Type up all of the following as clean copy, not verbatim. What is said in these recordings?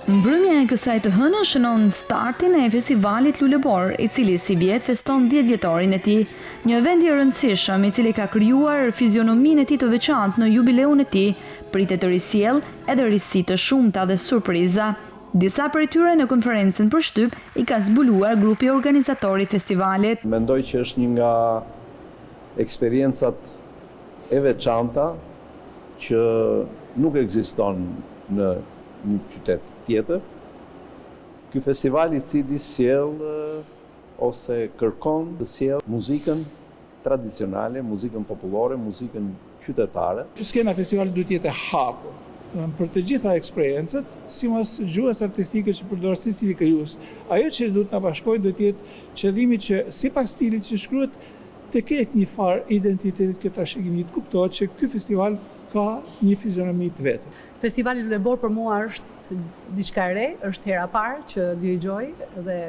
Mbrëmja e kësaj të hënën shënon startin e festivalit Lulebor, i cili si vjet feston 10 vjetorin e tij. Një event i rëndësishëm i cili ka krijuar fizionominë e tij të veçantë në jubileun e tij, pritet të risjell edhe risi të shumta dhe surpriza. Disa prej tyre në konferencën për shtyp i ka zbuluar grupi organizator i festivalit. Mendoj që është një nga eksperiencat e veçanta që nuk ekziston në një qytet tjetër. Ky festival i cili sjell ose kërkon të sjell muzikën tradicionale, muzikën popullore, muzikën qytetare. Skena e festivalit duhet të jetë e hapur për të gjitha eksperiencët, sipas gjuhës artistike që përdor secili krijues. Ajo që duhet ta bashkojë duhet të jetë qëllimi që sipas stilit që shkruhet të ketë një farë identitet që trashëgimi, të kuptohet që ky festival ka një fizionomi të vetë. Festivali Lulebor për mua është diçka e re, është hera parë që dirigjoj dhe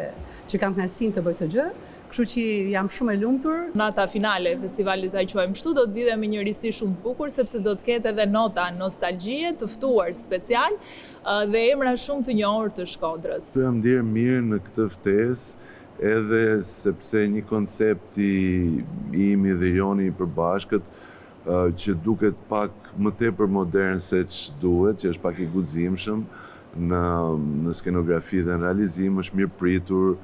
që kam kënaqësinë të bëj këtë gjë. Kështu që jam shumë e lumtur. Nata finale e festivalit, ta quajmë kështu, do të vijë me një risi shumë të bukur sepse do të ketë edhe nota nostalgjie, të ftuar special dhe emra shumë të njohur të Shkodrës. Jam ndier mirë në këtë ftesë, edhe sepse një koncept imi dhe joni i përbashkët që duket pak më tepër modern se ç'duhet, që është pak i guximshëm në skenografi dhe në realizim, është mirë pritur,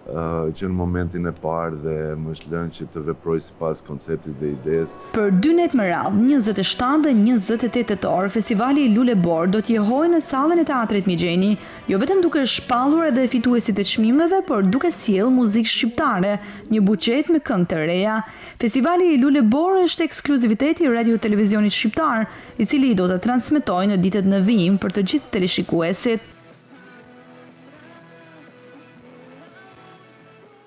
që në momentin e parë dhe më është lënë që të veproj sipas konceptit dhe idesë. Për 2 net më radhë, 27 dhe 28 tetor, festivali Lulebor do të jehojë në sallën e teatrit Migjeni, jo vetëm duke shpallur edhe fituesit e çmimeve, por duke sjell muzikë shqiptare, një buqet me këngë të reja. Festivali Lulebor është ekskluziviteti i Radio Televizionit Shqiptar, i cili do të transmetojë në ditët në vijim për të gjithë teleshikuesit.